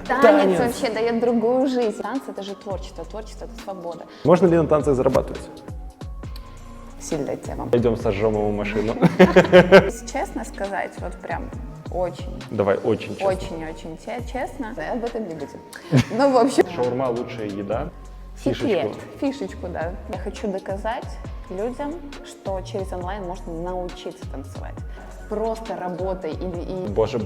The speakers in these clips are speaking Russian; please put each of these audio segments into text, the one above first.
Танец вообще дает другую жизнь. Танцы — это же творчество, творчество — это свобода. Можно ли на танцах зарабатывать? Сильная тема. Пойдем сожжем ему машину. Если честно сказать, вот прям очень. Давай, очень честно. Очень-очень честно. Об этом не будем. Ну, в общем. Шаурма — лучшая еда. Секрет, фишечку, да. Я хочу доказать людям, что через онлайн можно научиться танцевать. Просто работай и... Боже.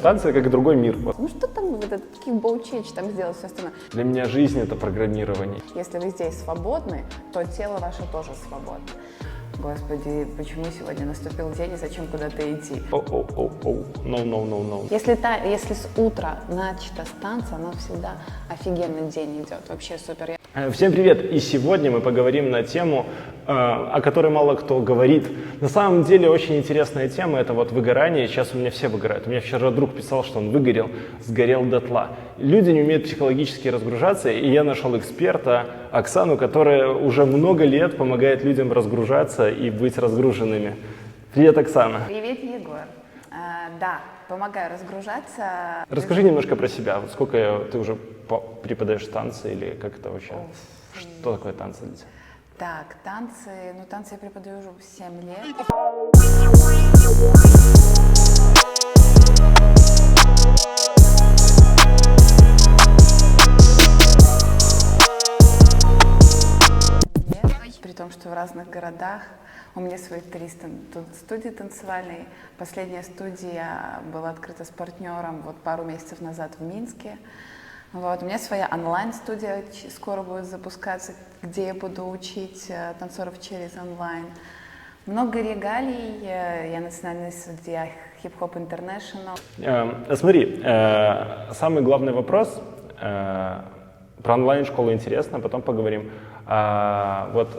Танцы как другой мир. Ну что там, этот кикбоу-чич там сделать, все остальное. Для меня жизнь — это программирование. Если вы здесь свободны, то тело ваше тоже свободно. Господи, почему сегодня наступил день и зачем куда-то идти? No. Если с утра начато с танца, оно всегда офигенный день идет, вообще супер. Всем привет! И сегодня мы поговорим на тему, о которой мало кто говорит. На самом деле очень интересная тема — это вот выгорание. Сейчас у меня все выгорают. У меня вчера друг писал, что он выгорел, сгорел дотла. Люди не умеют психологически разгружаться, и я нашел эксперта Оксану, которая уже много лет помогает людям разгружаться и быть разгруженными. Привет, Оксана! Привет, Егор! Да, помогаю разгружаться. Расскажи немножко про себя. Вот сколько ты уже преподаешь танцы или как это вообще? Что такое танцы для тебя? Так, танцы я преподаю уже 7 лет. При том, что в разных городах. У меня свои 300 студии танцевальные. Последняя студия была открыта с партнером вот пару месяцев назад в Минске. Вот. У меня своя онлайн-студия скоро будет запускаться, где я буду учить танцоров через онлайн. Много регалий. Я национальный судья Hip Hop International. Смотри, самый главный вопрос. Про онлайн-школу интересно, потом поговорим. Вот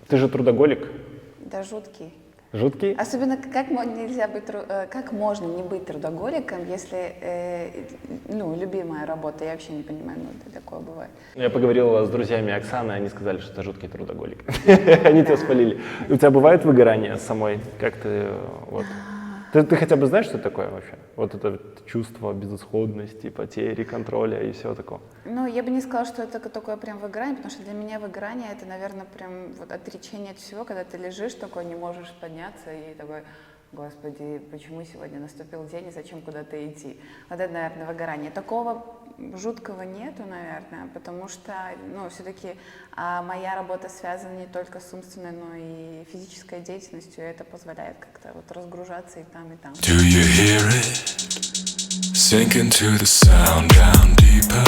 ты же трудоголик. Да, жуткий. Жуткий? Особенно, как можно не быть трудоголиком, если, любимая работа, я вообще не понимаю, такое бывает. Я поговорил с друзьями Оксаны, они сказали, что ты жуткий трудоголик. Они тебя спалили. У тебя бывает выгорание самой? Как ты, вот... Ты хотя бы знаешь, что это такое вообще? Вот это чувство безысходности, потери, контроля и всего такого. Ну, я бы не сказала, что это такое прям выгорание, потому что для меня выгорание — это, наверное, прям вот отречение от всего, когда ты лежишь такой, не можешь подняться и такой: Господи, почему сегодня наступил день и зачем куда-то идти? Вот это, наверное, выгорание. Такого жуткого нету, наверное, потому что, все-таки моя работа связана не только с умственной, но и физической деятельностью, и это позволяет как-то вот разгружаться и там, и там. Do you hear it? Sink into the sound down deeper,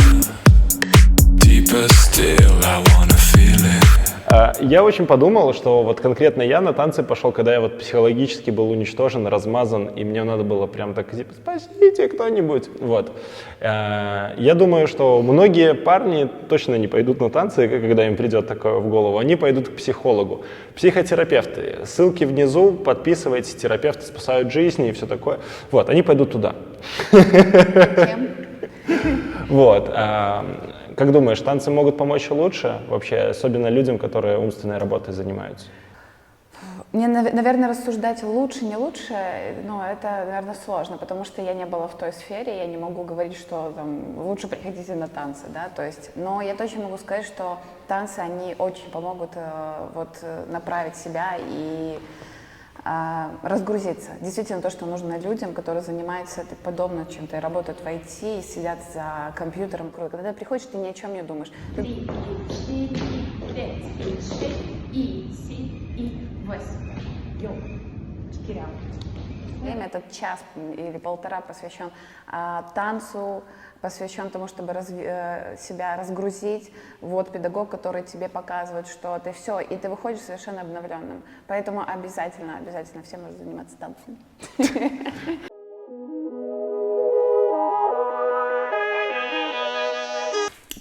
deeper still, I wanna feel it. Я очень подумал, что вот конкретно я на танцы пошел, когда я вот психологически был уничтожен, размазан, и мне надо было прям так типа: спасите кто-нибудь. Вот. Я думаю, что многие парни точно не пойдут на танцы, когда им придет такое в голову. Они пойдут к психологу. Психотерапевты. Ссылки внизу, подписывайтесь, терапевты спасают жизни и все такое. Вот, они пойдут туда. Чем? Вот. Как думаешь, танцы могут помочь лучше вообще, особенно людям, которые умственной работой занимаются? Мне, наверное, рассуждать лучше, не лучше, это, наверное, сложно, потому что я не была в той сфере, я не могу говорить, что там лучше приходите на танцы, да, то есть, но я точно могу сказать, что танцы, они очень помогут направить себя и разгрузиться. Действительно, то, что нужно людям, которые занимаются подобно чем-то, работают в IT, и сидят за компьютером. Когда ты приходишь, ты ни о чем не думаешь. 3, 4, 5, 6, и 7, и 8. Время, этот час или полтора посвящен танцу, посвящен тому, чтобы себя разгрузить. Вот педагог, который тебе показывает, что ты все, и ты выходишь совершенно обновленным. Поэтому обязательно все нужно заниматься танцем.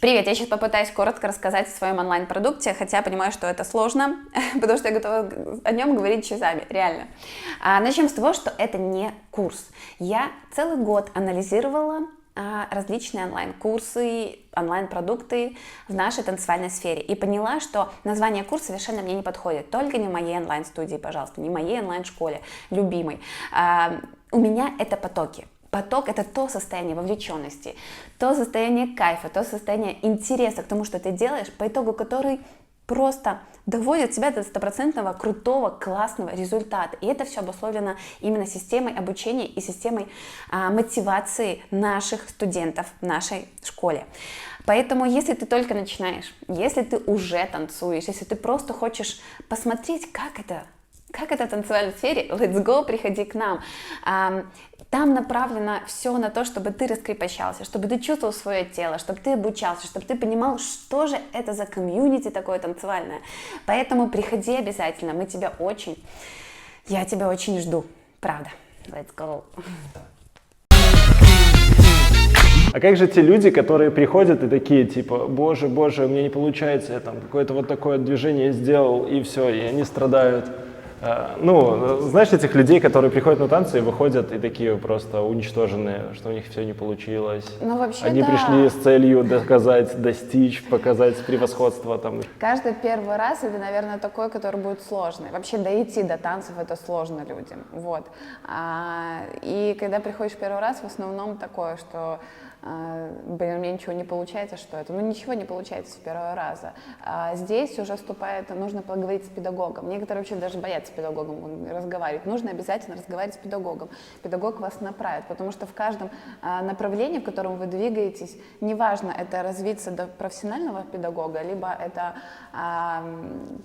Привет, я сейчас попытаюсь коротко рассказать о своем онлайн-продукте, хотя понимаю, что это сложно, потому что я готова о нем говорить часами, реально. Начнем с того, что это не курс. Я целый год анализировала различные онлайн-курсы, онлайн-продукты в нашей танцевальной сфере и поняла, что название курса совершенно мне не подходит. Только не моей онлайн-студии, пожалуйста, не моей онлайн-школе, любимой. У меня это потоки. поток — это то состояние вовлеченности, то состояние кайфа, то состояние интереса к тому, что ты делаешь, по итогу который просто доводит тебя до стопроцентного крутого, классного результата. И это все обусловлено именно системой обучения и системой мотивации наших студентов в нашей школе. Поэтому, если ты только начинаешь, если ты уже танцуешь, если ты просто хочешь посмотреть, как это в танцевальной сфере, let's go, приходи к нам. Там направлено все на то, чтобы ты раскрепощался, чтобы ты чувствовал свое тело, чтобы ты обучался, чтобы ты понимал, что же это за комьюнити такое танцевальное. Поэтому приходи обязательно, я тебя очень жду, правда. Let's go. А как же те люди, которые приходят и такие, типа, боже, у меня не получается, я там какое-то вот такое движение сделал, и все, и они страдают. Ну, знаешь этих людей, которые приходят на танцы и выходят и такие просто уничтоженные, что у них все не получилось. Ну, вообще, они пришли с целью достичь, показать превосходство там. Каждый первый раз это, наверное, такой, который будет сложный. Вообще дойти до танцев это сложно людям. Вот. И когда приходишь первый раз, в основном такое, что блин, у меня ничего не получается, что это? Ну, ничего не получается с первого раза. Здесь уже нужно поговорить с педагогом. Некоторые вообще даже боятся с педагогом разговаривать. Нужно обязательно разговаривать с педагогом. Педагог вас направит, потому что в каждом направлении, в котором вы двигаетесь, неважно, это развиться до профессионального педагога, либо это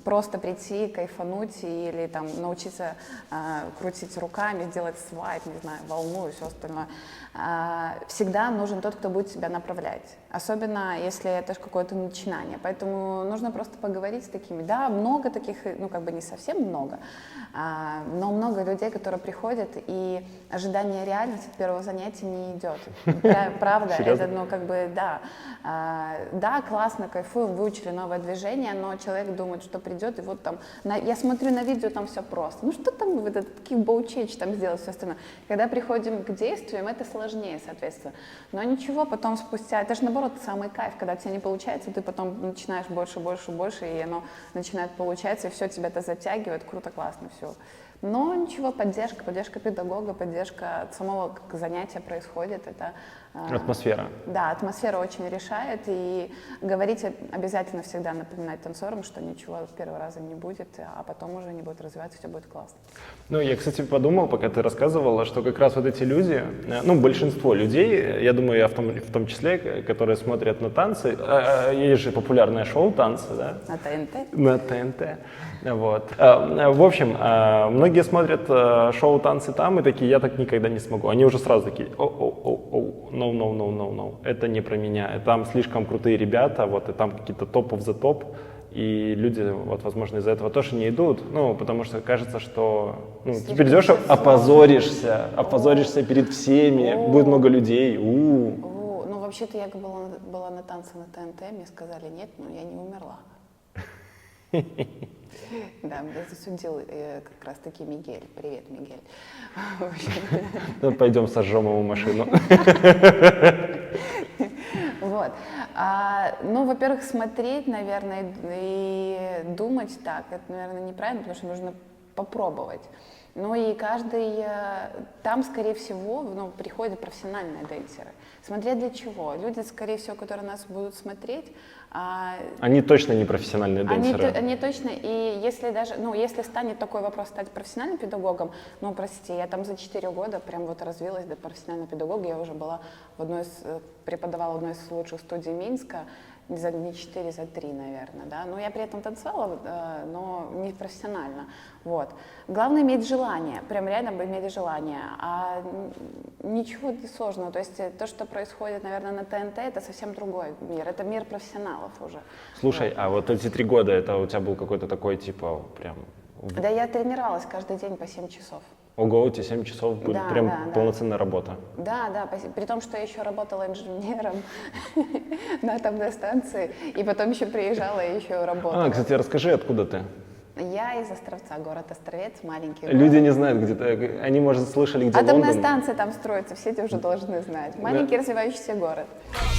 просто прийти, кайфануть или там научиться крутить руками, делать свайп, не знаю, волну и все остальное. Всегда нужен тот, кто будет тебя направлять. Особенно, если это какое-то начинание. Поэтому нужно просто поговорить с такими. Да, много таких, ну, как бы не совсем много, но много людей, которые приходят, и ожидание реальности от первого занятия не идет. Правда, это, ну, как бы, да. Да, классно, кайфуем, выучили новое движение, но человек думает, что придет, и вот там, я смотрю на видео, там все просто. Ну, что там, вот этот кикбоу-ченч там сделать, все остальное. Когда приходим к действиям, это сложнее, соответственно. Но ничего, потом спустя, это же наоборот самый кайф, когда у тебя не получается, ты потом начинаешь больше, и оно начинает получаться, и все, тебя это затягивает, круто, классно, все. Но ничего, поддержка педагога, поддержка от самого, как занятия происходит, это... Атмосфера. Да, атмосфера очень решает, и говорить обязательно всегда напоминать танцорам, что ничего с первого раза не будет, а потом уже они будут развиваться, все будет классно. Ну, я, кстати, подумал, пока ты рассказывала, что как раз вот эти люди, ну, большинство людей, я думаю, я в том числе, которые смотрят на танцы, есть же популярное шоу «Танцы», да? На ТНТ? На ТНТ, вот. В общем, многие смотрят шоу «Танцы» там и такие, я так никогда не смогу. Они уже сразу такие, no, это не про меня. Там слишком крутые ребята, вот, и там какие-то топов за топ, и люди, вот, возможно, из-за этого тоже не идут, ну, потому что кажется, что, ну, ты придешь, опозоришься перед всеми, будет много людей, Ну, вообще-то я была на танце на ТНТ, мне сказали нет, но я не умерла. Да, меня засудил как раз-таки Мигель. Привет, Мигель. Ну, пойдем сожжем ему машину. Вот. Ну, во-первых, смотреть, наверное, и думать так, это, наверное, неправильно, потому что нужно попробовать. Ну и каждый, там, скорее всего, ну, приходят профессиональные дэнсеры. Смотреть для чего? Люди, скорее всего, которые нас будут смотреть, они точно не профессиональные дэнсеры. Они точно, и если даже, ну, если станет такой вопрос стать профессиональным педагогом, ну, простите, я там за 4 года прям вот развилась до профессионального педагога, я уже была преподавала в одной из лучших студий Минска, не 4, за 3, наверное, да, но я при этом танцевала, но не профессионально, вот. Главное иметь желание, прям реально иметь желание, а ничего не сложного, то есть то, что происходит, наверное, на ТНТ, это совсем другой мир, это мир профессионалов уже. Слушай, вот. А вот эти 3 года, это у тебя был какой-то такой, типа, прям... Да, я тренировалась каждый день по 7 часов. Ого, у тебя 7 часов были, да, прям да, полноценная работа. Да, при том, что я еще работала инженером на атомной станции, и потом еще приезжала и еще работала. Кстати, расскажи, откуда ты? Я из Островца, город Островец, маленький Люди город. не знают, где ты, они, может, слышали, где Атомная Лондон. станция там строится, все эти уже должны знать. Маленький развивающийся город.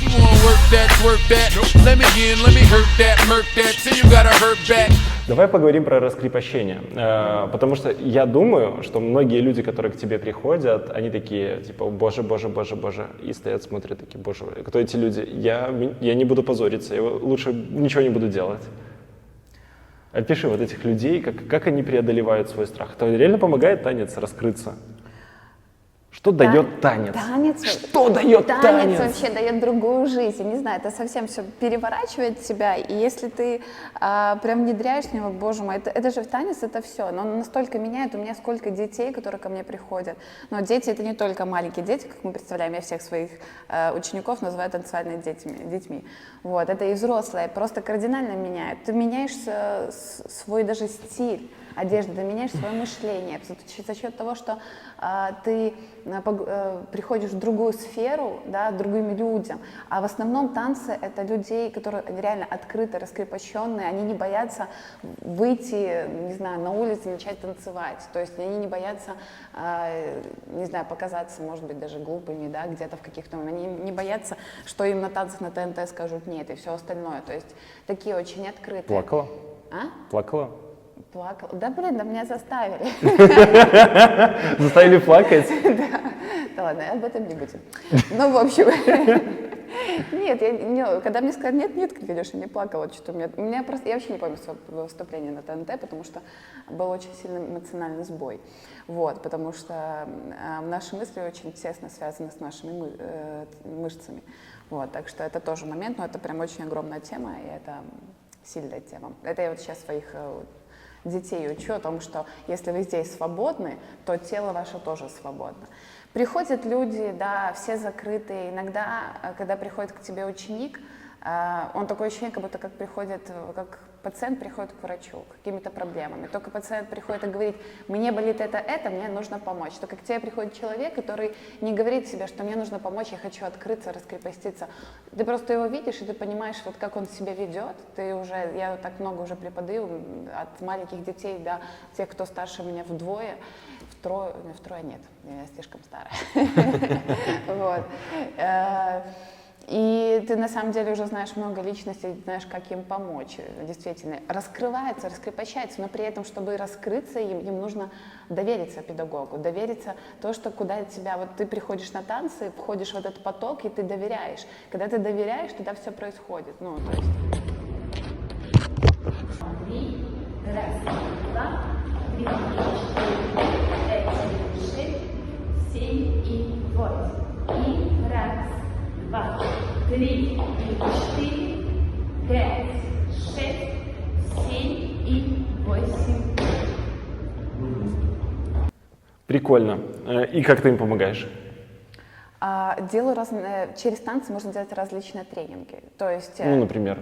You wanna work that, let me in, let me hurt that, murk that, till you gotta hurt back. Давай поговорим про раскрепощение, потому что я думаю, что многие люди, которые к тебе приходят, они такие, типа, боже, боже, боже, боже, и стоят, смотрят, такие, боже, кто эти люди? Я не буду позориться, я лучше ничего не буду делать. Опиши вот этих людей, как они преодолевают свой страх. Это реально помогает танец раскрыться? Что дает танец? Что дает танец? Танец вообще дает другую жизнь. Я не знаю, это совсем все переворачивает тебя. И если ты прям внедряешь в него, боже мой, это же в танец, это все. Но он настолько меняет. У меня сколько детей, которые ко мне приходят. Но дети — это не только маленькие дети, как мы представляем. Я всех своих учеников называю танцевальными детьми. Вот, это и взрослые. Просто кардинально меняет. Ты меняешь свой даже стиль одежды, ты меняешь свое мышление за счет того, что ты приходишь в другую сферу, да, другим людям. А в основном танцы — это людей, которые реально открыты, раскрепощенные, они не боятся выйти, не знаю, на улицу и начать танцевать. То есть они не боятся, не знаю, показаться, может быть, даже глупыми, да, где-то в каких-то... Они не боятся, что им на танцах на ТНТ скажут нет и все остальное. То есть такие очень открытые. Плакала? А? Плакала? Плакала. Да блин, да меня заставили. Заставили плакать? Да ладно, об этом не будем. Ну, в общем, нет, когда мне сказали нет, конечно, не плакала. Что-то у меня просто, я вообще не помню своего выступления на ТНТ, потому что был очень сильный эмоциональный сбой. Вот, потому что наши мысли очень тесно связаны с нашими мышцами. Вот, так что это тоже момент, но это прям очень огромная тема, и это сильная тема. Это я вот сейчас своих детей учу о том, что если вы здесь свободны, то тело ваше тоже свободно. Приходят люди, да, все закрытые. Иногда, когда приходит к тебе ученик, он такое ощущение, как будто как пациент приходит к врачу с какими-то проблемами. Только пациент приходит и говорит, мне болит это, мне нужно помочь. Только к тебе приходит человек, который не говорит себе, что мне нужно помочь, я хочу открыться, раскрепоститься. Ты просто его видишь, и ты понимаешь, вот как он себя ведет. Я так много уже преподаю, от маленьких детей до тех, кто старше меня втрое нет, я слишком старая. Вот. И ты на самом деле уже знаешь много личностей, знаешь, как им помочь. Действительно, раскрывается, раскрепощается, но при этом, чтобы раскрыться им нужно довериться педагогу, довериться то, что куда тебя, вот ты приходишь на танцы, входишь в этот поток, и ты доверяешь. Когда ты доверяешь, тогда все происходит. Ну, то есть... 3, раз, 2, 3, 4, 5, 6, 7 и 8. И раз, 2, 3, 4, 5, 6, 7 и 8. Прикольно. И как ты им помогаешь? Делаю через танцы можно делать различные тренинги. То есть, Ну, например?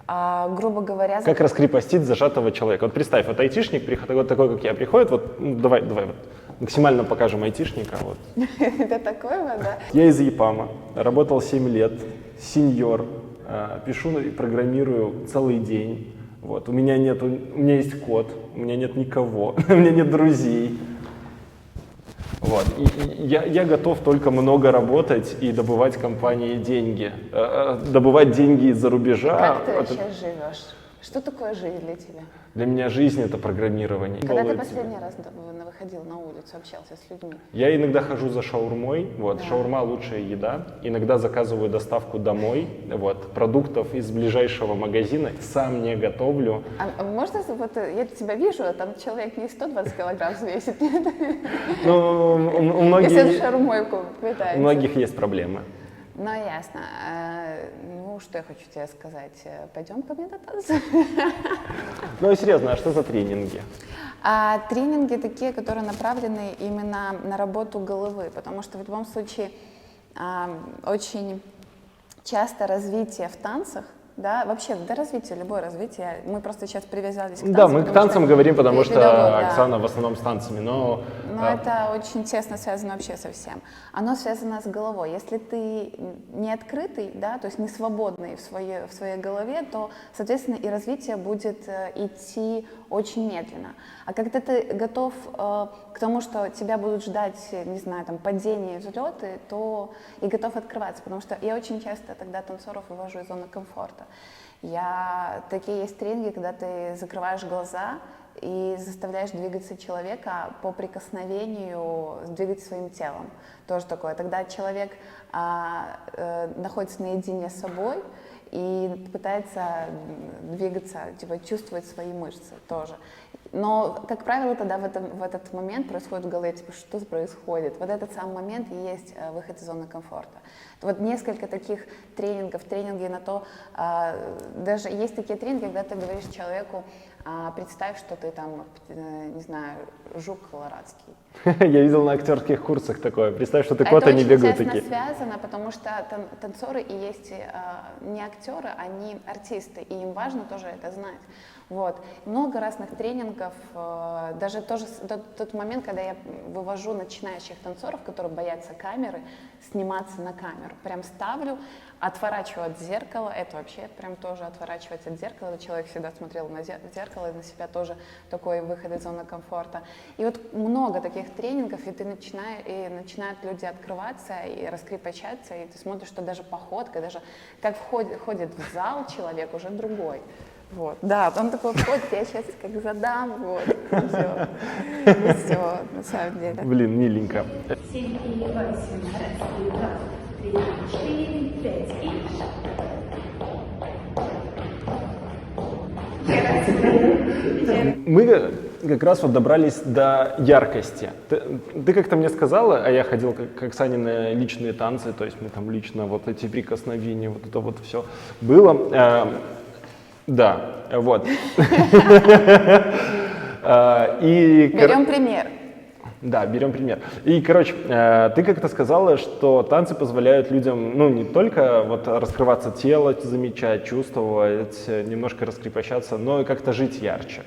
грубо говоря... Как раскрепостить зажатого человека? Вот представь, вот айтишник, вот такой, как я, приходит, вот, давай вот, максимально покажем айтишника. Вот. Это такой вот, да? Я из ЕПАМа, работал 7 лет, сеньор, пишу и программирую целый день. Вот. У меня есть код, у меня нет никого, у меня нет друзей. Вот. И я готов только много работать и добывать компании деньги. Добывать деньги из-за рубежа. Как ты вообще живешь? Что такое жизнь для тебя? Для меня жизнь — это программирование. Когда ты последний раз выходил на улицу, общался с людьми? Я иногда хожу за шаурмой. Вот. Да. Шаурма — лучшая еда. Иногда заказываю доставку домой. Вот. Продуктов из ближайшего магазина. Сам не готовлю. А можно, вот я тебя вижу, а там человек не 120 килограмм весит. Ну, у многих... Если шаурмой пытается. У многих есть проблемы. Ну, ясно. Ну, что я хочу тебе сказать? Пойдем ко мне на танцы. Ну, серьезно, а что за тренинги? Тренинги такие, которые направлены именно на работу головы, потому что в любом случае очень часто развитие в танцах, да, вообще, да, развитие, любое развитие, мы просто сейчас привязались к танцам. Да, мы к танцам говорим, потому что Оксана в основном с танцами, но Но это очень тесно связано вообще со всем. Оно связано с головой. Если ты не открытый, да, то есть не свободный в своей голове, то, соответственно, и развитие будет идти очень медленно. А когда ты готов к тому, что тебя будут ждать, не знаю, там, падения и взлеты, то и готов открываться. Потому что я очень часто тогда танцоров вывожу из зоны комфорта. Такие есть тренинги, когда ты закрываешь глаза и заставляешь двигаться человека по прикосновению, двигать своим телом. Тоже такое. Тогда человек находится наедине с собой и пытается двигаться, типа чувствовать свои мышцы тоже. Но, как правило, тогда в этот момент происходит в голове, типа, что происходит? Вот этот самый момент и есть выход из зоны комфорта. Вот несколько таких тренинги на то, даже есть такие тренинги, когда ты говоришь человеку, представь, что ты там, не знаю, жук колорадский. Я видел на актерских курсах такое. Представь, что ты кот, они бегают такие. Это очень тесно связано, потому что танцоры и есть не актеры, они артисты, и им важно тоже это знать. Вот. Много разных тренингов, даже тот момент, когда я вывожу начинающих танцоров, которые боятся камеры, сниматься на камеру. Прям ставлю, отворачиваю от зеркала, это вообще прям тоже отворачивать от зеркала, человек всегда смотрел на зеркало и на себя тоже такой выход из зоны комфорта. И вот много таких тренингов, и начинают люди открываться и раскрепощаться, и ты смотришь, что даже походка, даже как входит в зал человек уже другой. Вот. Да, он такой входит, я сейчас как задам, вот, и все, на самом деле. Блин, миленько. 7 и 8. Раз, 2, 3, 4, 5 и... Мы как раз вот добрались до яркости. Ты как-то мне сказала, а я ходил к Оксане на личные танцы, то есть мы там лично вот эти прикосновения, вот это вот все было. Да, вот. Берем пример. Да, берем пример. И, короче, ты как-то сказала, что танцы позволяют людям, ну, не только вот раскрываться тело, замечать, чувствовать, немножко раскрепощаться, но и как-то жить ярче.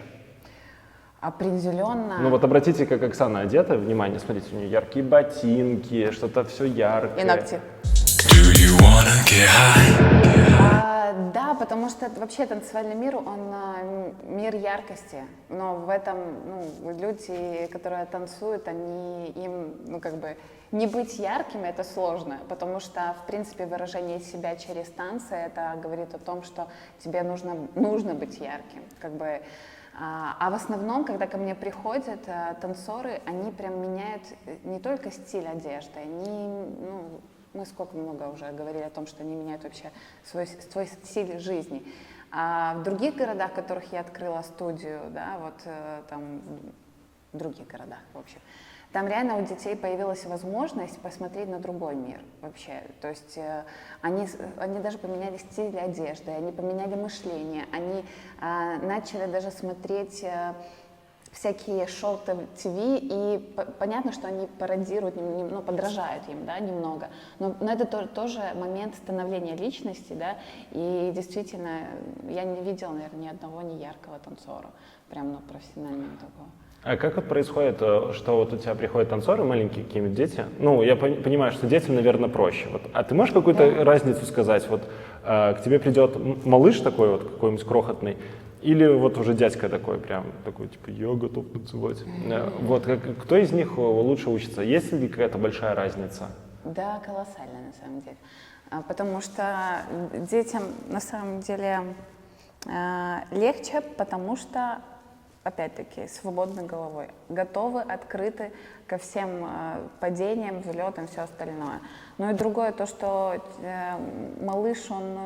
Определенно. Ну вот обратите, как Оксана одета, внимание, смотрите, у нее яркие ботинки, что-то все яркое. И ногти. Do you wanna get high? Да, потому что вообще танцевальный мир, он мир яркости, но в этом, люди, которые танцуют, им как бы не быть яркими, это сложно, потому что, в принципе, выражение себя через танцы, это говорит о том, что тебе нужно быть ярким, как бы. А в основном, когда ко мне приходят танцоры, они прям меняют не только стиль одежды, мы сколько много уже говорили о том, что они меняют вообще свой стиль жизни. А в других городах, в которых я открыла студию, да, вот там в других городах, в общем, там реально у детей появилась возможность посмотреть на другой мир вообще. То есть они даже поменяли стиль одежды, они поменяли мышление, они начали даже смотреть всякие шоу ТВ, и понятно, что они пародируют, подражают им, да, немного, но это тоже момент становления личности, да, и действительно я не видела, наверное, ни одного неяркого танцора, прям, профессионального такого. А как вот происходит, что вот у тебя приходят танцоры, маленькие какие-нибудь дети? Ну, я понимаю, что детям, наверное, проще. Вот. А ты можешь какую-то разницу сказать? Вот к тебе придет малыш такой вот, какой-нибудь крохотный, или вот уже дядька такой, прям такой, типа, я готов танцевать. Вот, кто из них лучше учится? Есть ли какая-то большая разница? Да, колоссальная на самом деле. Потому что детям на самом деле легче, потому что, опять-таки, свободной головой, готовы, открыты ко всем падениям, взлетам, все остальное. Ну и другое, то, что малыш, он...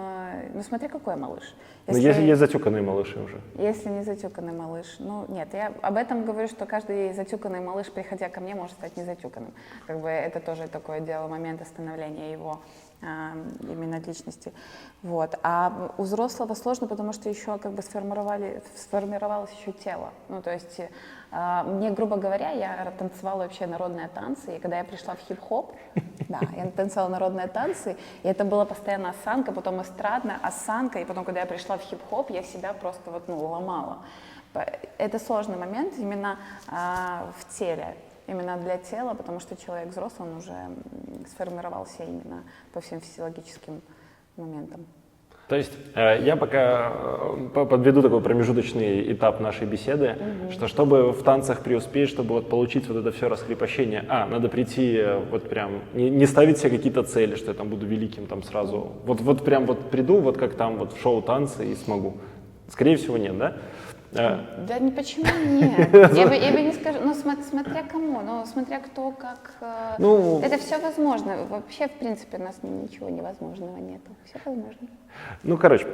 смотри, какой малыш. Если есть затюканные малыши уже. Если не затюканный малыш. Нет, я об этом говорю, что каждый затюканный малыш, приходя ко мне, может стать не затюканным. Как бы это тоже такое дело, момент становления его именно личности. Вот. А у взрослого сложно, потому что еще как бы сформировалось еще тело. То есть мне, грубо говоря, я танцевала вообще народные танцы, и когда я пришла в хип-хоп, да, я танцевала народные танцы, и это была постоянно осанка, потом эстрадная осанка, и потом, когда я пришла в хип-хоп, я себя просто ломала. Это сложный момент именно в теле. именно для тела, потому что человек взрослый, он уже сформировался именно по всем физиологическим моментам. То есть я пока подведу такой промежуточный этап нашей беседы, что чтобы в танцах преуспеть, чтобы вот получить вот это все раскрепощение, надо прийти вот прям, не ставить себе какие-то цели, что я там буду великим там сразу, вот прям вот приду, вот как там вот в шоу танцы и смогу. Скорее всего нет, да? Да не почему нет? Я бы не скажу, ну смотря кому, ну смотря кто, как. Это все возможно. Вообще, в принципе, у нас ничего невозможного нету. Все возможно. Ну, короче,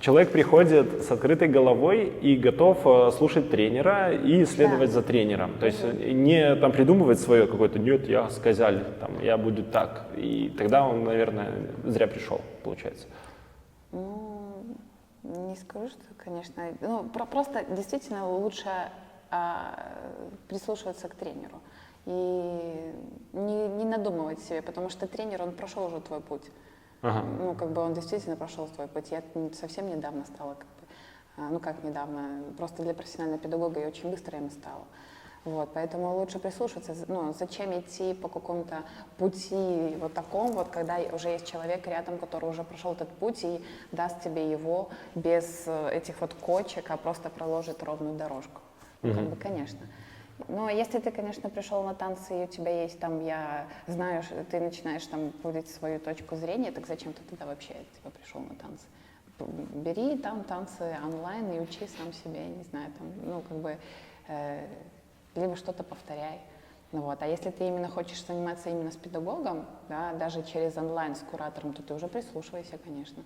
человек приходит с открытой головой и готов слушать тренера и следовать за тренером. То есть не там придумывать свое какое-то, нет, я сказали, там, я буду так. И тогда он, наверное, зря пришел, получается. Не скажу, что, конечно, ну, просто действительно лучше прислушиваться к тренеру и не надумывать себе, потому что тренер, он прошел уже твой путь. Ну, как бы он действительно прошел твой путь. Я совсем недавно стала, ну как недавно, просто для профессионального педагога я очень быстро им стала. Вот, поэтому лучше прислушаться, ну, зачем идти по какому-то пути вот такому, вот, когда уже есть человек рядом, который уже прошел этот путь и даст тебе его без этих вот кочек, а просто проложит ровную дорожку. Ну, как бы, конечно. Но если ты, конечно, пришел на танцы, и у тебя есть там, я знаю, что ты начинаешь там пулить свою точку зрения, так зачем ты тогда вообще типа, пришел на танцы? Бери там танцы онлайн и учи сам себе, я не знаю, там, ну, как бы... либо что-то повторяй. Ну, вот. А если ты именно хочешь заниматься именно с педагогом, да, даже через онлайн с куратором, то ты уже прислушивайся, конечно.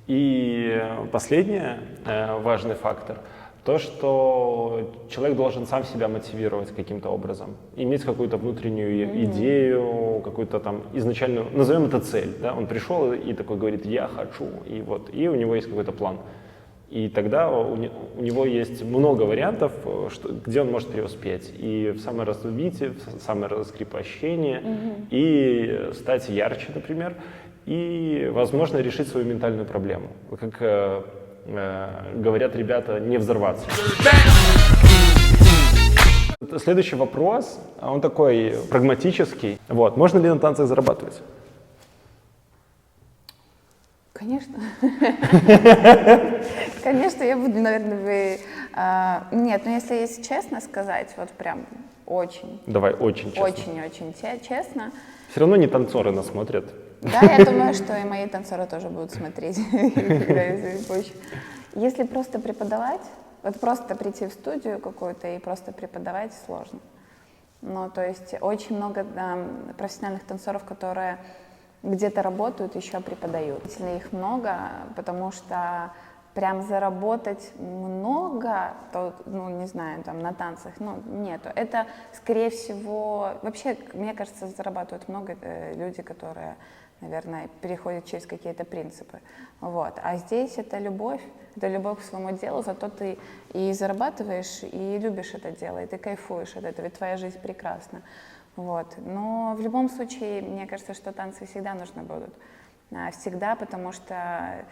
И последний важный фактор – то, что человек должен сам себя мотивировать каким-то образом, иметь какую-то внутреннюю идею, какую-то там изначальную, назовем это цель, да? Он пришел и такой говорит «я хочу», и вот, и у него есть какой-то план. И тогда у него есть много вариантов, где он может преуспеть. И в саморазвитии, в самораскрепощении, и стать ярче, например, и, возможно, решить свою ментальную проблему. Как говорят ребята, не взорваться. Следующий вопрос, он такой прагматический. Вот. Можно ли на танцах зарабатывать? Конечно. Конечно, я буду, наверное, нет, но если честно сказать, вот прям очень. Давай, очень честно. Очень-очень честно. Все равно не танцоры нас смотрят. Да, я думаю, что и мои танцоры тоже будут смотреть. Если просто преподавать, вот просто прийти в студию какую-то и просто преподавать сложно. Ну, то есть очень много профессиональных танцоров, которые где-то работают, еще преподают. Действительно, их много, потому что прям заработать много, то, ну, не знаю, там, на танцах, ну, нету. Это, скорее всего, вообще, мне кажется, зарабатывают много люди, которые, наверное, переходят через какие-то принципы. Вот. А здесь это любовь к своему делу, зато ты и зарабатываешь, и любишь это дело, и ты кайфуешь от этого, и твоя жизнь прекрасна. Вот. Но в любом случае, мне кажется, что танцы всегда нужны будут. Всегда, потому что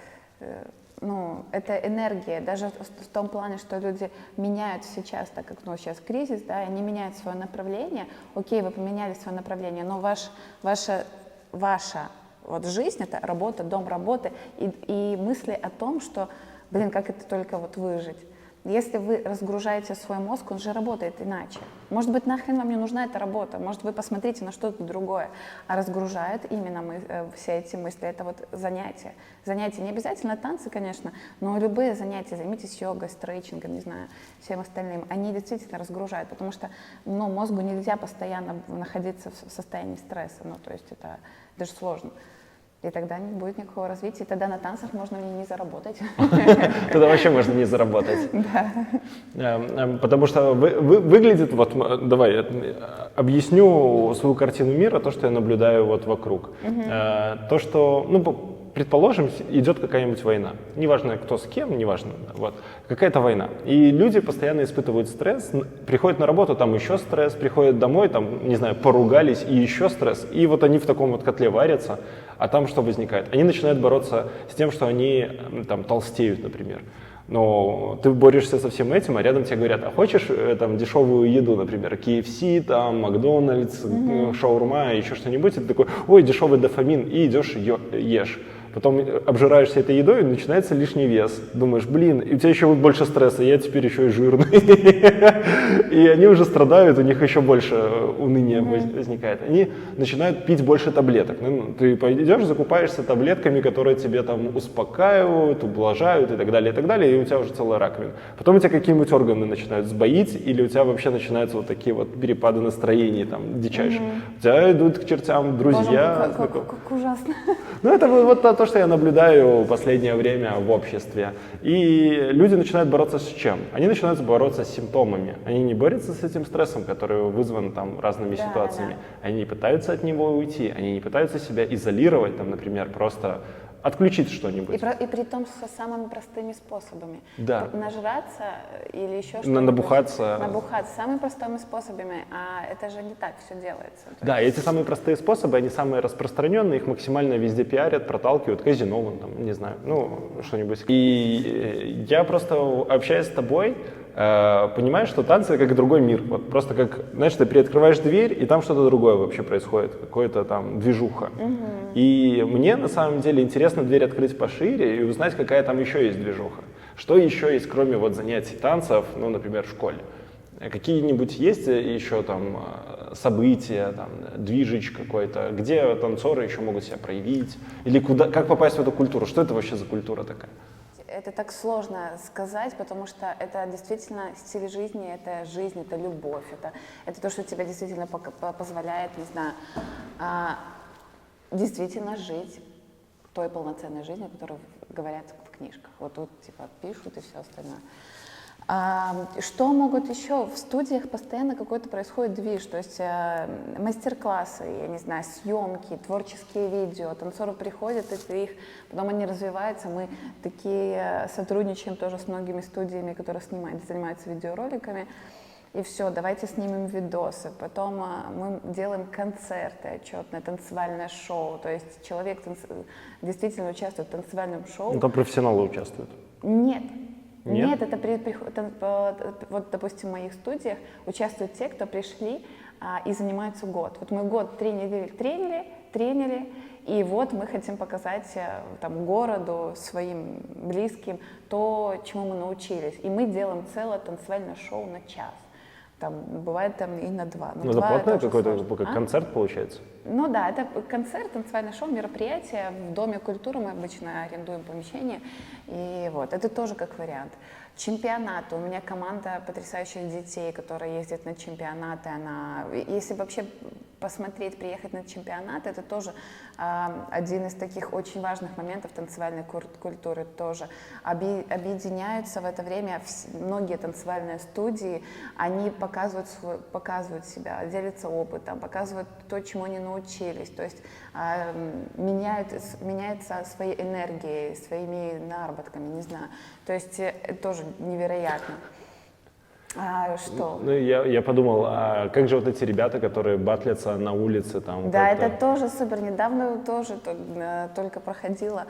ну, это энергия, даже в том плане, что люди меняют сейчас, так как ну, сейчас кризис, да, они меняют свое направление. Окей, вы поменяли свое направление, но ваша вот жизнь — это работа, дом работы и мысли о том, что, блин, как это только вот выжить. Если вы разгружаете свой мозг, он же работает иначе. Может быть, нахрен вам не нужна эта работа, может, вы посмотрите на что-то другое. А разгружают именно все эти мысли, это вот занятия. Занятия не обязательно танцы, конечно, но любые занятия, займитесь йогой, стретчингом, не знаю, всем остальным, они действительно разгружают, потому что ну, мозгу нельзя постоянно находиться в состоянии стресса, ну, то есть это даже сложно. И тогда не будет никакого развития, и тогда на танцах можно не заработать. Тогда вообще можно не заработать. Да. Потому что выглядит, вот, давай, объясню свою картину мира, то, что я наблюдаю вот вокруг. То, что, ну, предположим, идет какая-нибудь война. Неважно, кто с кем, неважно, вот, какая-то война. И люди постоянно испытывают стресс, приходят на работу, там еще стресс, приходят домой, там, не знаю, поругались, и еще стресс. И вот они в таком вот котле варятся, а там что возникает? Они начинают бороться с тем, что они там толстеют, например. Но ты борешься со всем этим, а рядом тебе говорят, а хочешь там дешевую еду, например, KFC, там, Макдональдс, шаурма, еще что-нибудь, и ты такой, ой, дешевый дофамин, и идешь ешь. Потом обжираешься этой едой, и начинается лишний вес. Думаешь, блин, и у тебя еще вот больше стресса, я теперь еще и жирный. И они уже страдают, у них еще больше уныния возникает. Они начинают пить больше таблеток. Ну, ты пойдешь, закупаешься таблетками, которые тебе там успокаивают, ублажают и так далее, и у тебя уже целая раковина. Потом у тебя какие-нибудь органы начинают сбоить, или у тебя вообще начинаются вот такие вот перепады настроений, там, дичайшие. У тебя идут к чертям друзья. Боже мой, как ужасно. Ну, это вот то, что я наблюдаю в последнее время в обществе. И люди начинают бороться с чем? Они начинают бороться с симптомами. Они не борются с этим стрессом, который вызван там разными ситуациями. Они не пытаются от него уйти, они не пытаются себя изолировать, там, например, просто отключить что-нибудь. И при том со самыми простыми способами. Да. Нажраться или еще что-то. Набухаться. Набухаться самыми простыми способами, а это же не так все делается. Да, и эти самые простые способы, они самые распространенные, их максимально везде пиарят, проталкивают, казино, вон там, не знаю, ну, что-нибудь. И я просто, общаясь с тобой, понимаешь, что танцы как другой мир. Вот просто как, знаешь, ты приоткрываешь дверь, и там что-то другое вообще происходит, какое-то там движуха. И мне на самом деле интересно дверь открыть пошире и узнать, какая там еще есть движуха. Что еще есть, кроме вот занятий танцев, ну, например, в школе? Какие-нибудь есть еще там события, там, движич какой-то, где танцоры еще могут себя проявить? Или куда, как попасть в эту культуру? Что это вообще за культура такая? Это так сложно сказать, потому что это действительно стиль жизни, это любовь, это то, что тебе действительно позволяет, не знаю, действительно жить той полноценной жизнью, о которой говорят в книжках. Вот тут типа пишут и все остальное. Что могут еще? В студиях постоянно какой-то происходит движ, то есть мастер-классы, я не знаю, съемки, творческие видео, танцоры приходят, потом они развиваются, мы такие сотрудничаем тоже с многими студиями, которые занимаются видеороликами, и все, давайте снимем видосы, потом мы делаем концерты отчетное, танцевальное шоу, то есть человек действительно участвует в танцевальном шоу. Ну, там профессионалы участвуют. Нет. Нет? Вот, допустим, в моих студиях участвуют те, кто пришли и занимаются год. Вот мы год 3 недели тренили, и вот мы хотим показать там, городу, своим близким то, чему мы научились. И мы делаем целое танцевальное шоу на час. Там, бывает там и на 2. Ну, это платное какой-то концерт получается? Ну да, это концерт, танцевальное шоу, мероприятие. В Доме культуры мы обычно арендуем помещение. И вот, это тоже как вариант. Чемпионаты. У меня команда потрясающих детей, которые ездят на чемпионаты. Если вообще посмотреть, приехать на чемпионат, это тоже один из таких очень важных моментов танцевальной культуры тоже. Объединяются в это время многие танцевальные студии, они показывают себя, делятся опытом, показывают то, чему они научились, то есть меняются своей энергией, своими наработками, не знаю. То есть тоже невероятно. Что? Ну, я подумал, а как же вот эти ребята, которые батлятся на улице там? Да, это тоже супер. Недавно тоже только проходила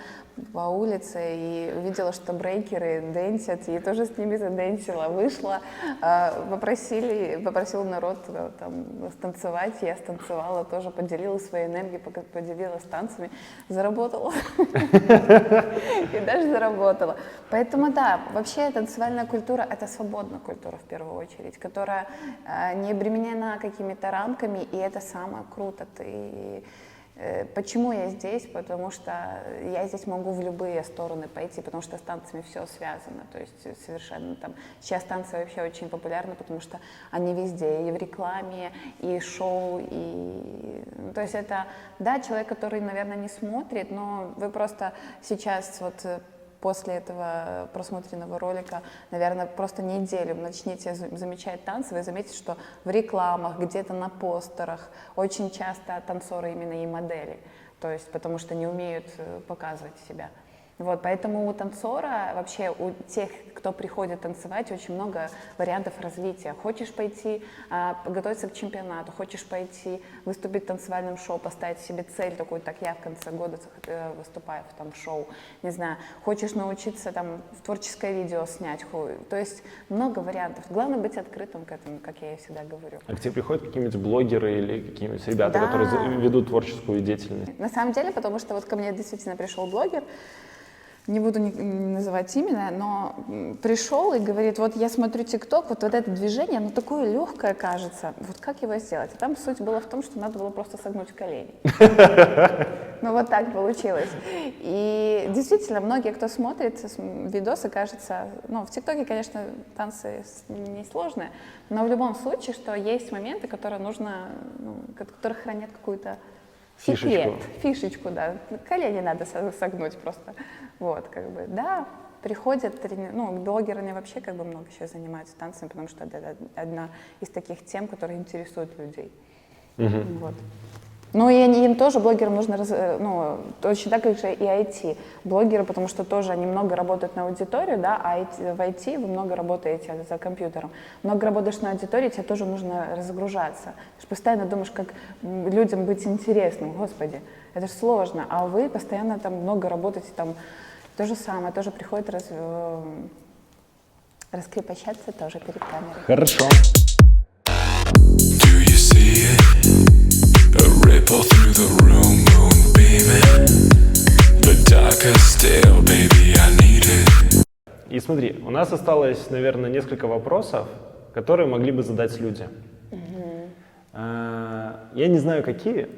по улице и увидела, что брейкеры дэнсят, и тоже с ними задэнсила. Вышла, попросил народ там станцевать, я станцевала, тоже поделилась своей энергией, поделилась танцами, заработала. И даже заработала. Поэтому да, вообще танцевальная культура — это свободная культура в первую очередь, которая не обременена какими-то рамками, и это самое круто. Почему я здесь? Потому что я здесь могу в любые стороны пойти, потому что с танцами все связано, то есть совершенно там. Сейчас танцы вообще очень популярны, потому что они везде, и в рекламе, и шоу, и... То есть это, да, человек, который, наверное, не смотрит, но вы просто сейчас вот... После этого просмотренного ролика, наверное, просто неделю начните замечать танцы, вы заметите, что в рекламах, где-то на постерах очень часто танцоры именно и модели, то есть потому что не умеют показывать себя. Вот, поэтому у танцора, вообще у тех, кто приходит танцевать, очень много вариантов развития. Хочешь пойти подготовиться к чемпионату, хочешь пойти выступить в танцевальном шоу, поставить себе цель такую, так я в конце года выступаю в там шоу, не знаю, хочешь научиться там в творческое видео снять, то есть много вариантов. Главное быть открытым к этому, как я и всегда говорю. А к тебе приходят какие-нибудь блогеры или какие-нибудь ребята, Да. которые ведут творческую деятельность? На самом деле, потому что вот ко мне действительно пришел блогер, не буду называть именно, но пришел и говорит, вот я смотрю ТикТок, вот это движение, оно такое легкое кажется, вот как его сделать? И там суть была в том, что надо было просто согнуть колени. Ну вот так получилось. И действительно, многие, кто смотрит видосы, кажется, ну в ТикТоке, конечно, танцы несложные, но в любом случае, что есть моменты, которые нужно, которые хранят какую-то секрет, фишечку, да. Колени надо согнуть просто. Вот, как бы, да, приходят, блогеры вообще как бы много сейчас занимаются танцами, потому что это одна из таких тем, которые интересуют людей. Вот. Ну и им тоже, блогерам, нужно, точно так же и IT-блогеры, потому что тоже они много работают на аудиторию, да, а в IT вы много работаете за компьютером. Много работаешь на аудитории, тебе тоже нужно разгружаться. Ты же постоянно думаешь, как людям быть интересным, господи, это же сложно, а вы постоянно там много работаете, там то же самое, тоже приходит раскрепощаться тоже перед камерой. Хорошо. Do you see it? A ripple through the room, moon beaming. But darker still, baby, I need it. И смотри, у нас осталось, наверное, несколько вопросов, которые могли бы задать люди. Я не знаю, какие.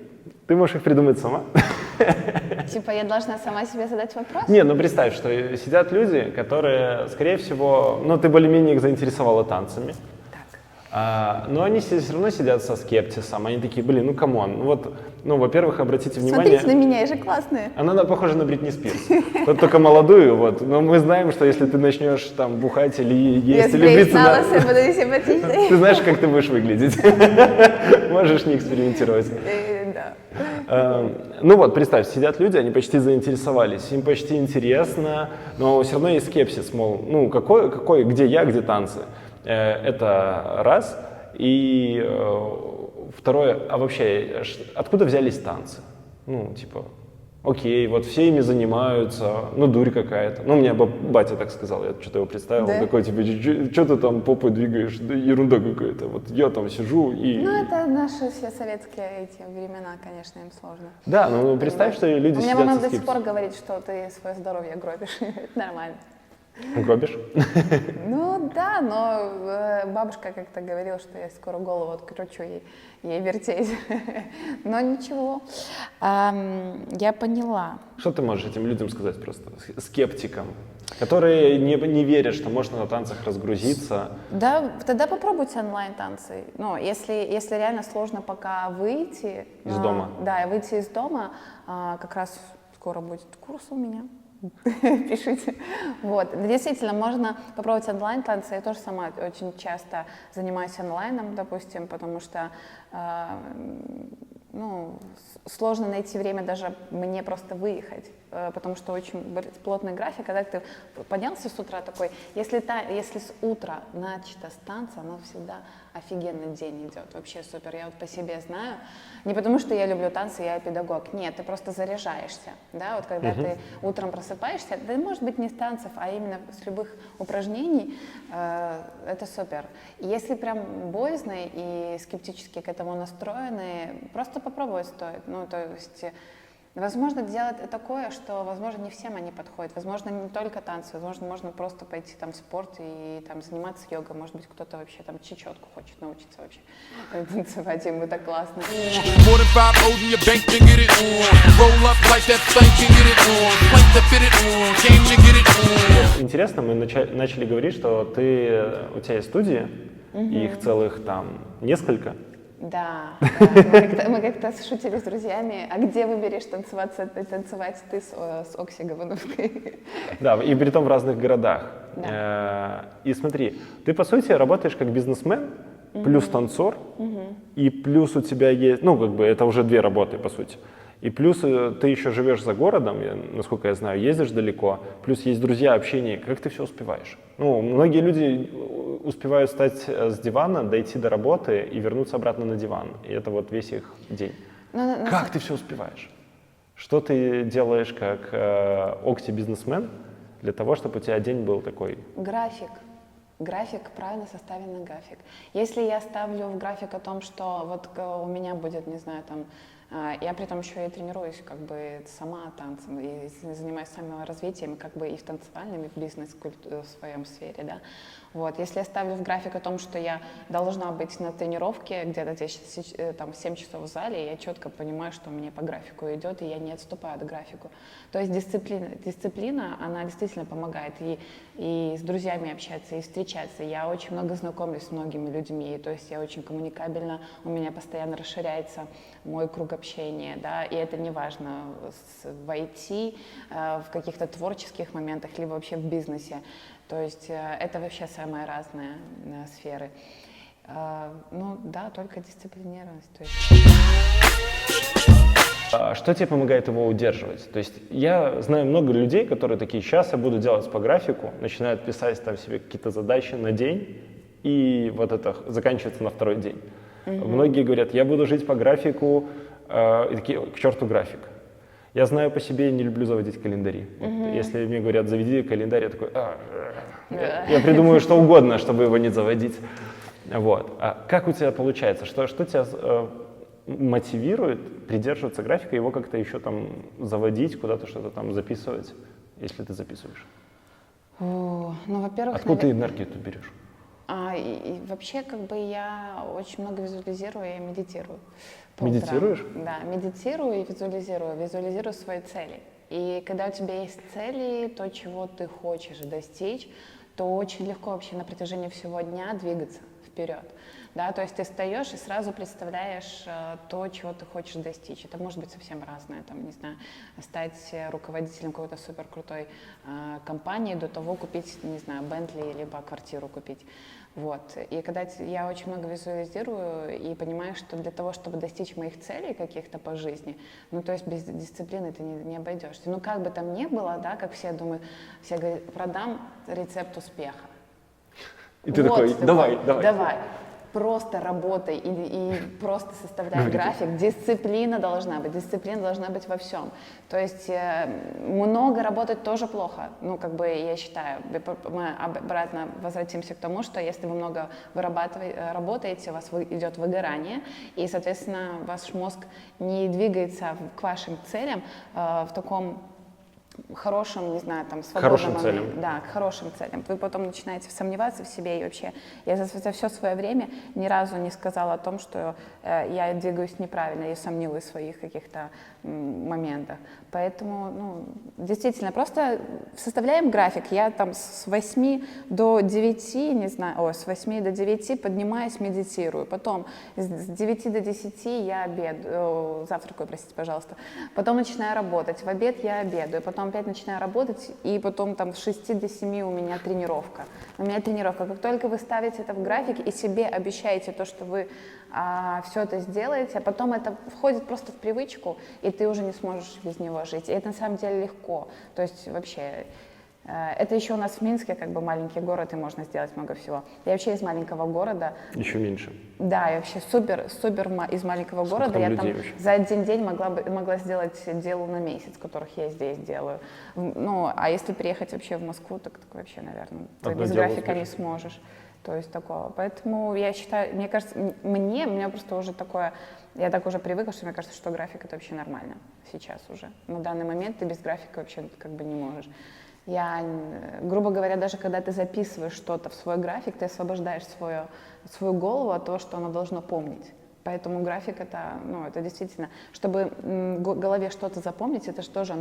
Ты можешь их придумать сама. Типа я должна сама себе задать вопрос? Не, ну представь, что сидят люди, которые, скорее всего, ты более-менее их заинтересовала танцами. Но они все равно сидят со скептисом, они такие, блин, камон, во-первых, обратите внимание... Смотрите на меня, я же классная. Она похожа на Бритни Спирс, только молодую, но мы знаем, что если ты начнешь там бухать или есть, или биться... Ты знаешь, как ты будешь выглядеть. Можешь не экспериментировать. Представь, сидят люди, они почти заинтересовались, им почти интересно, но все равно есть скепсис, мол, где я, где танцы. Это раз. И второе, а вообще, откуда взялись танцы? Окей, вот все ими занимаются, дурь какая-то. У меня батя так сказал, я что-то его представил, да? Он такой, что ты там попой двигаешь, да ерунда какая-то. Вот я там сижу и... это наши все советские эти времена, конечно, им сложно. Да, представь, что люди сидят... У меня мама до сих пор говорит, что ты свое здоровье гробишь, это нормально. Гробишь? Да, но бабушка как-то говорила, что я скоро голову откручу ей вертеть. Но ничего, я поняла. Что ты можешь этим людям сказать просто, скептикам, которые не верят, что можно на танцах разгрузиться? Да, тогда попробуйте онлайн-танцы. Если реально сложно пока выйти... Из дома? Да, выйти из дома, как раз скоро будет курс у меня. Пишите. Вот. Действительно, можно попробовать онлайн-танцы. Я тоже сама очень часто занимаюсь онлайном, допустим, потому что сложно найти время даже мне просто выехать, потому что очень плотный график, когда ты поднялся с утра такой, если с утра начато с танца, оно всегда офигенный день идет, вообще супер, я вот по себе знаю, не потому что я люблю танцы, я педагог, нет, ты просто заряжаешься, да, вот когда ты утром просыпаешься, да, может быть не с танцев, а именно с любых упражнений, это супер. И если прям боязно и скептически к этому настроены, просто попробовать стоит, то есть... Возможно, делать такое, что, возможно, не всем они подходят. Возможно, не только танцы, возможно, можно просто пойти там в спорт и там заниматься йогой. Может быть, кто-то вообще там чечетку хочет научиться вообще танцевать, ему так классно. Интересно, мы начали говорить, что у тебя есть студии, и их целых там несколько. Да, мы как-то шутили с друзьями, а где выберешь танцевать ты с Окси Гавановской? Да, и притом в разных городах. Да. И смотри, ты по сути работаешь как бизнесмен, плюс танцор, и плюс у тебя есть, это уже две работы по сути. И плюс ты еще живешь за городом, насколько я знаю, ездишь далеко, плюс есть друзья, общение. Как ты все успеваешь? Ну, многие люди успевают встать с дивана, дойти до работы и вернуться обратно на диван. И это вот весь их день. Как ты все успеваешь? Что ты делаешь как окти-бизнесмен для того, чтобы у тебя день был такой? График, правильно составленный график. Если я ставлю в график о том, что вот у меня будет, не знаю, там, я при этом еще и тренируюсь как бы сама танцем и занимаюсь саморазвитием как бы и в танцевальном, и в в своем сфере, да. Вот. Если я ставлю в график о том, что я должна быть на тренировке где-то там, 7 часов в зале, я четко понимаю, что у меня по графику идет, и я не отступаю от графику. То есть дисциплина, она действительно помогает и с друзьями общаться, и встречаться. Я очень много знакомлюсь с многими людьми, то есть я очень коммуникабельна, у меня постоянно расширяется мой круг общения, да, и это не важно в IT, в каких-то творческих моментах, либо вообще в бизнесе. То есть это вообще самые разные сферы. Ну да, только дисциплинированность. То есть. Что тебе помогает его удерживать? То есть я знаю много людей, которые такие, сейчас я буду делать по графику, начинают писать там себе какие-то задачи на день, и вот это заканчивается на второй день. Многие говорят, я буду жить по графику, и такие, к черту график. Я знаю по себе, не люблю заводить календари. Вот, если мне говорят, заведи календарь, я такой, я придумаю что угодно, чтобы его не заводить. Вот. А как у тебя получается? Что тебя мотивирует придерживаться графика, его как-то еще там заводить, куда-то что-то там записывать, если ты записываешь? Ну, во-первых, откуда ты энергию эту берешь? И вообще, как бы я очень много визуализирую и медитирую. Медитируешь? Да, медитирую и визуализирую свои цели. И когда у тебя есть цели, то, чего ты хочешь достичь, то очень легко вообще на протяжении всего дня двигаться вперед. Да, то есть ты встаешь и сразу представляешь то, чего ты хочешь достичь. Это может быть совсем разное, там, не знаю, стать руководителем какой-то супер крутой компании, до того купить, не знаю, Бентли, либо квартиру купить. Вот. И когда я очень много визуализирую и понимаю, что для того, чтобы достичь моих целей каких-то по жизни, ну, то есть без дисциплины ты не обойдешься. Ну, как бы там ни было, да, как все думают, все говорят, продам рецепт успеха. И ты вот, такой, давай. Просто работай и просто составляй график. Дисциплина должна быть во всем. То есть много работать тоже плохо. Ну, как бы я считаю, мы обратно возвратимся к тому, что если вы много работаете, у вас идет выгорание, и, соответственно, ваш мозг не двигается к вашим целям в таком хорошим, не знаю, там, свободным... Хорошим целям. Да, к хорошим целям. Вы потом начинаете сомневаться в себе, и вообще я за все свое время ни разу не сказала о том, что я двигаюсь неправильно, я сомневаюсь в своих каких-то моментах. Поэтому, ну, действительно, просто составляем график. Я там с 8 до 9, не знаю, с 8 до 9 поднимаюсь, медитирую. Потом с 9 до 10 я завтракаю, простите, пожалуйста. Потом начинаю работать. В обед я обедаю. Потом опять начинаю работать, и потом там с 6 до 7 у меня тренировка. Как только вы ставите это в график и себе обещаете то, что вы все это сделаете, а потом это входит просто в привычку, и ты уже не сможешь без него жить. И это на самом деле легко. То есть вообще, это еще у нас в Минске как бы маленький город, и можно сделать много всего. Я вообще из маленького города. Еще меньше. Да, я вообще супер из маленького города. Я там за один день могла сделать дело на месяц, которых я здесь делаю. Ну, а если приехать вообще в Москву, так вообще, наверное, ты без графика не сможешь. То есть такого. Поэтому я считаю, мне кажется, мне просто уже такое, я так уже привыкла, что мне кажется, что график это вообще нормально сейчас уже. На данный момент ты без графика вообще как бы не можешь. Грубо говоря, даже когда ты записываешь что-то в свой график, ты освобождаешь свою голову от того, что она должна помнить. Поэтому график это действительно, чтобы в голове что-то запомнить, это же тоже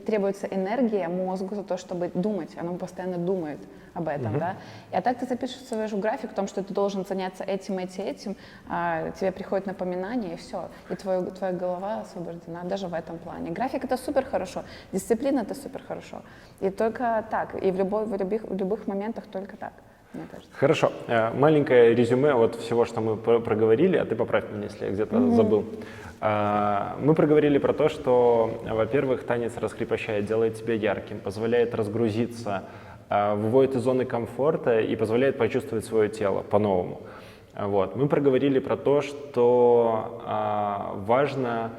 требуется энергия мозгу за то, чтобы думать, оно постоянно думает об этом, да. А так ты запишешь свой же график о том, что ты должен заняться этим, тебе приходит напоминание, и все, и твоя голова освобождена даже в этом плане. График это супер хорошо, дисциплина это супер хорошо, и только так, и в любых моментах только так. мне кажется. Хорошо. Маленькое резюме вот всего, что мы проговорили, а ты поправь меня, если я где-то забыл. Мы проговорили про то, что, во-первых, танец раскрепощает, делает тебя ярким, позволяет разгрузиться, выводит из зоны комфорта и позволяет почувствовать свое тело по-новому. Вот. Мы проговорили про то, что важно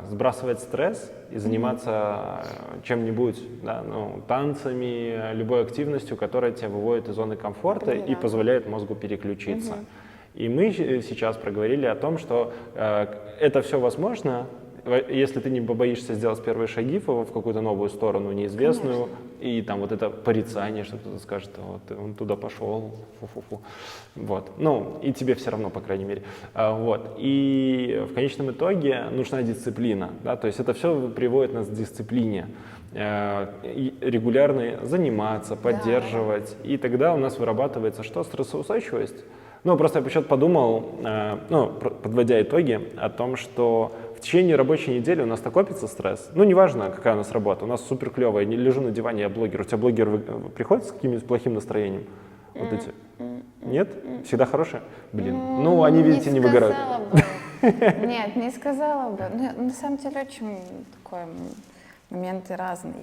сбрасывать стресс и заниматься чем-нибудь, да, ну, танцами, любой активностью, которая тебя выводит из зоны комфорта и позволяет мозгу переключиться. И мы сейчас проговорили о том, что это все возможно, если ты не побоишься сделать первые шаги в какую-то новую сторону, неизвестную, и там вот это порицание, что кто-то скажет, вот он туда пошел, фу-фу-фу. Вот. Ну, и тебе все равно, по крайней мере. Вот. И в конечном итоге нужна дисциплина. Да? То есть это все приводит нас к дисциплине. Регулярно заниматься, поддерживать. И тогда у нас вырабатывается что? Стрессоустойчивость. Ну, просто я почему-то подумал, подводя итоги, о том, что в течение рабочей недели у нас накопится стресс. Ну, неважно, какая у нас работа, у нас супер клевая, я не лежу на диване, я блогер. У тебя блогер приходит с каким-нибудь плохим настроением? Вот эти? Нет? Всегда хорошие? Блин. Ну, они, видите, не выгорают. Нет, не сказала бы. Ну, на самом деле очень такое... Моменты разные.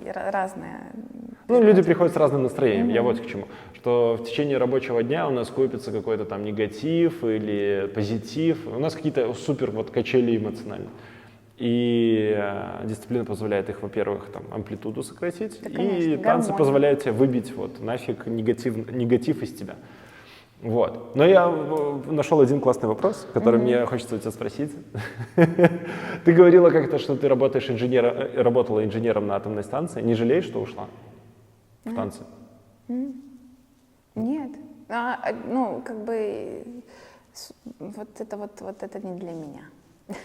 Ну, люди приходят с разным настроением, я вот к чему. Что в течение рабочего дня у нас копится какой-то там негатив или позитив. У нас какие-то супер вот качели эмоциональные. И дисциплина позволяет их, во-первых, там, амплитуду сократить, да, конечно, и танцы позволяют тебе выбить вот нафиг негатив из тебя. Вот. Но я нашел один классный вопрос, который мне хочется у тебя спросить. Ты говорила как-то, что ты работала инженером на атомной станции. Не жалеешь, что ушла в танцы? Нет. Ну, как бы, вот это не для меня.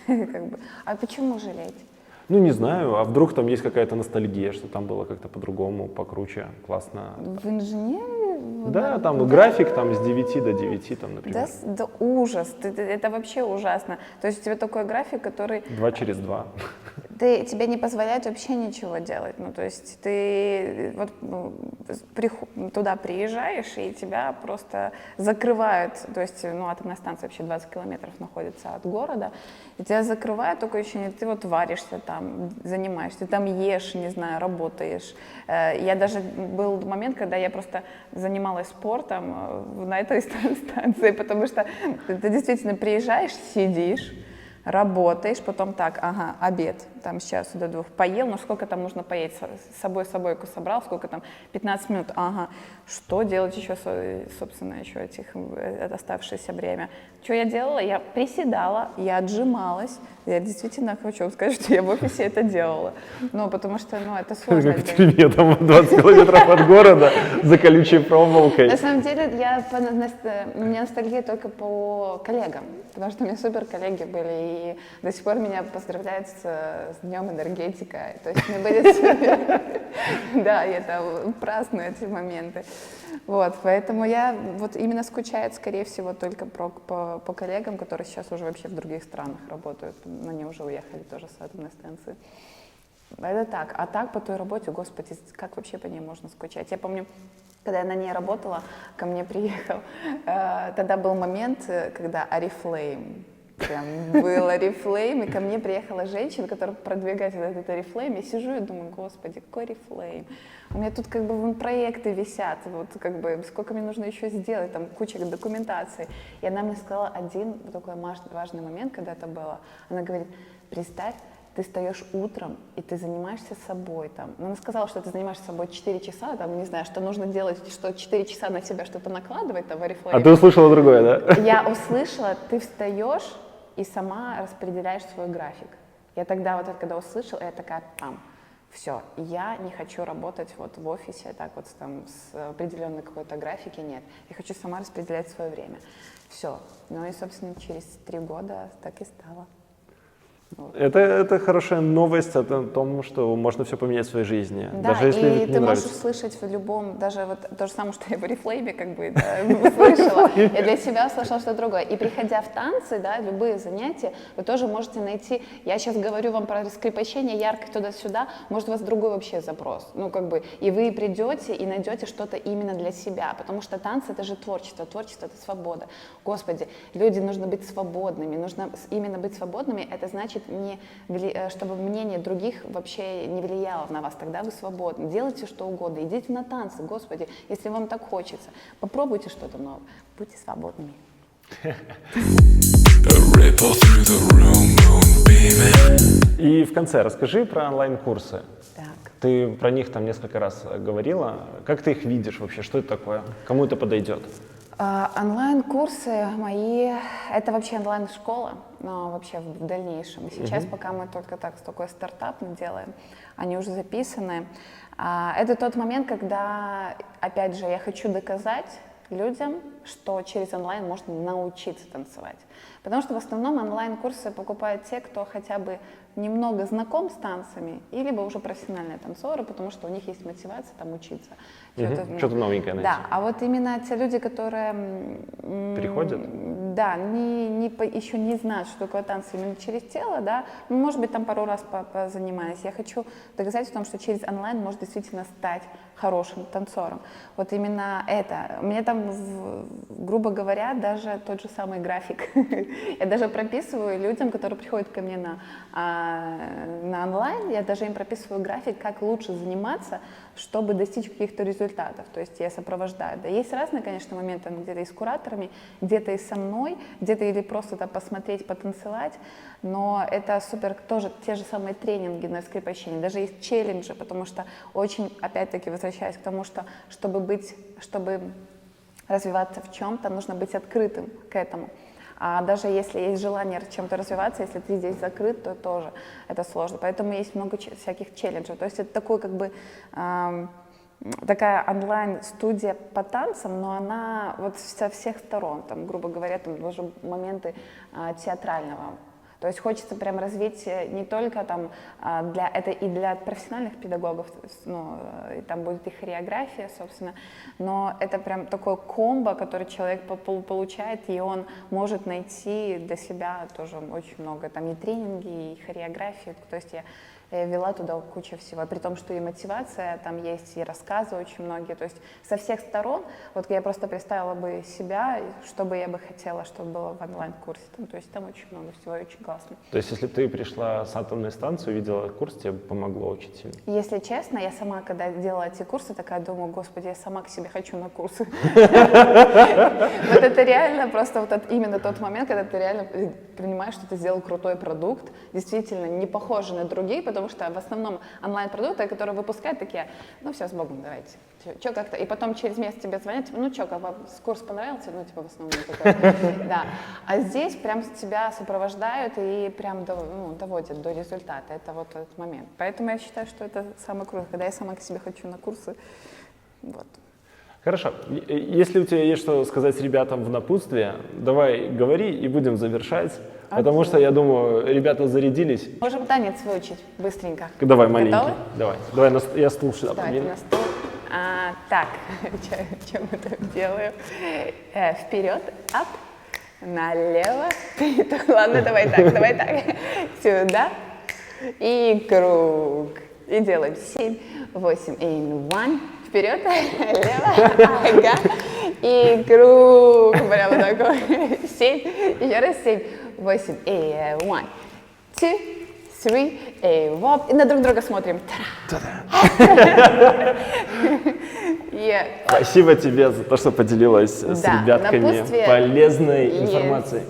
Как бы. А почему жалеть? Ну, не знаю, а вдруг там есть какая-то ностальгия, что там было как-то по-другому, покруче, классно. В инженерии? Да, там график там с 9 до 9, там, например. Да ужас, это вообще ужасно. То есть у тебя такой график, который... 2 через 2. Тебе не позволяет вообще ничего делать. Ну, то есть ты вот, туда приезжаешь, и тебя просто закрывают. То есть, атомная станция вообще 20 километров находится от города. И тебя закрывают, такое ощущение, ты вот варишься там, занимаешься, ты там ешь, не знаю, работаешь. Я даже был момент, когда я просто занималась спортом на этой станции, потому что ты действительно приезжаешь, сидишь, работаешь, потом так, обед, там сейчас до 2 поел, но сколько там нужно поесть, с собой собойку собрал, сколько там, 15 минут, что делать еще, собственно, еще это оставшееся время. Что я делала? Я приседала, я отжималась, я действительно хочу вам сказать, что я в офисе это делала, потому что, это сложно. Как в тюрьме, там 20 километров от города, за колючей проволокой. На самом деле, у меня ностальгия только по коллегам, потому что у меня супер коллеги были, и до сих пор меня поздравляют с Днем энергетика. То есть мне были... Да, я там праздную эти моменты. Вот, поэтому я вот именно скучаю, скорее всего, только по коллегам, которые сейчас уже вообще в других странах работают. Но они уже уехали тоже с атомной станции. Это так. А так по той работе, господи, как вообще по ней можно скучать? Я помню, когда я на ней работала, ко мне приехал, тогда был момент, когда Oriflame. Прям был Oriflame, и ко мне приехала женщина, которая продвигает этот Oriflame. Я сижу и думаю, господи, какой Oriflame? У меня тут как бы вон проекты висят, вот как бы сколько мне нужно еще сделать, там куча документации. И она мне сказала один такой важный момент, когда это было. Она говорит, представь, ты встаешь утром, и ты занимаешься собой. Там. Она сказала, что ты занимаешься собой 4 часа, там, не знаю, что нужно делать, что 4 часа на себя что-то накладывать, там, в Oriflame. А ты услышала другое, да? Я услышала, ты встаешь и сама распределяешь свой график. Я тогда вот это, когда услышала, я такая, все, я не хочу работать вот в офисе, так вот там с определенной какой-то графики, нет. Я хочу сама распределять свое время. Все. Ну и, собственно, через 3 года так и стало. Это хорошая новость о том, что можно все поменять в своей жизни, Да, даже если и не ты нравится. можешь слышать в любом, даже вот то же самое, что я в Oriflame как бы да, слышала, я для себя услышала что-то другое. И приходя в танцы, да, любые занятия, вы тоже можете найти, я сейчас говорю вам про раскрепощение, яркость туда-сюда, может у вас другой вообще запрос, ну как бы, и вы придете и найдете что-то именно для себя, потому что танцы это же творчество, творчество это свобода. Господи, люди нужно быть свободными, нужно именно быть свободными, это значит чтобы мнение других вообще не влияло на вас, тогда вы свободны. Делайте что угодно, идите на танцы, Господи, если вам так хочется. Попробуйте что-то новое, будьте свободными. A ripple through the room, moonbeaming. И в конце расскажи про онлайн-курсы. Так. Ты про них там несколько раз говорила. Как ты их видишь вообще? Что это такое? Кому это подойдет? Онлайн-курсы мои, это вообще онлайн-школа, но вообще в дальнейшем. Сейчас, пока мы только такой стартап делаем, они уже записаны. Это тот момент, когда, опять же, я хочу доказать людям, что через онлайн можно научиться танцевать. Потому что в основном онлайн-курсы покупают те, кто хотя бы немного знаком с танцами, или либо уже профессиональные танцоры, потому что у них есть мотивация там учиться. Что-то новенькое найти. Да, а вот именно те люди, которые Приходят? Да, еще не знают, что такое танцы именно через тело, да, ну, может быть, там пару раз позанимаюсь. Я хочу доказать в том, что через онлайн можно действительно стать хорошим танцором. Вот именно это. Мне там, грубо говоря, даже тот же самый график. Я даже прописываю людям, которые приходят ко мне на онлайн, я даже им прописываю график, как лучше заниматься, чтобы достичь каких-то результатов. То есть я сопровождаю. Да, есть разные, конечно, моменты, где-то и с кураторами, где-то и со мной, где-то или просто там посмотреть, потанцевать, но это супер, тоже те же самые тренинги на раскрепощение, даже есть челленджи, потому что очень, опять-таки, возвращаясь к тому, что чтобы развиваться в чем-то, нужно быть открытым к этому. А даже если есть желание чем-то развиваться, если ты здесь закрыт, то тоже это сложно. Поэтому есть много всяких челленджей. То есть это такой как бы такая онлайн-студия по танцам, но она вот со всех сторон, там, грубо говоря, там даже моменты театрального. То есть хочется прям развить не только там это и для профессиональных педагогов, ну, и там будет и хореография, собственно, но это прям такое комбо, которое человек получает, и он может найти для себя тоже очень много, там и тренинги, и хореографии, то есть я вела туда кучу всего, при том, что и мотивация, там есть и рассказы очень многие, то есть со всех сторон, вот я просто представила бы себя, что бы я бы хотела, чтобы было в онлайн-курсе, то есть там очень много всего, и очень классно. То есть если ты пришла с атомной станции, увидела курс, тебе помогло очень сильно? Если честно, я сама, когда делала эти курсы, такая думаю, господи, я сама к себе хочу на курсы. Вот это реально просто вот именно тот момент, когда ты реально понимаешь, что ты сделал крутой продукт, действительно не похожий на другие, потому что в основном онлайн-продукты, которые выпускают, такие, ну все, с Богом, давайте. Че как-то, и потом через месяц тебе звонят, типа, ну что, как вам курс понравился? Ну, типа, в основном такое, да. А здесь прям тебя сопровождают и прям доводят до результата. Это вот этот момент. Поэтому я считаю, что это самое крутое, когда я сама к себе хочу на курсы. Вот. Хорошо. Если у тебя есть что сказать ребятам в напутствие, давай говори и будем завершать. Потому что, я думаю, ребята зарядились. Можем танец выучить быстренько. Давай, маленький. Готовы? Давай, я стул сюда Давайте подвину. на стол. Так, что мы так делаем? Вперед, ап, налево. Ладно, давай так. Сюда. И круг. И делаем 7, 8, и 1. Вперед, лево, ага. И круг. Прямо такой. 7, еще раз 7, 8, и 1, 2, 3, и воп. И на друг друга смотрим. Спасибо тебе за то, что поделилась с ребятками напутствие полезной есть. информацией.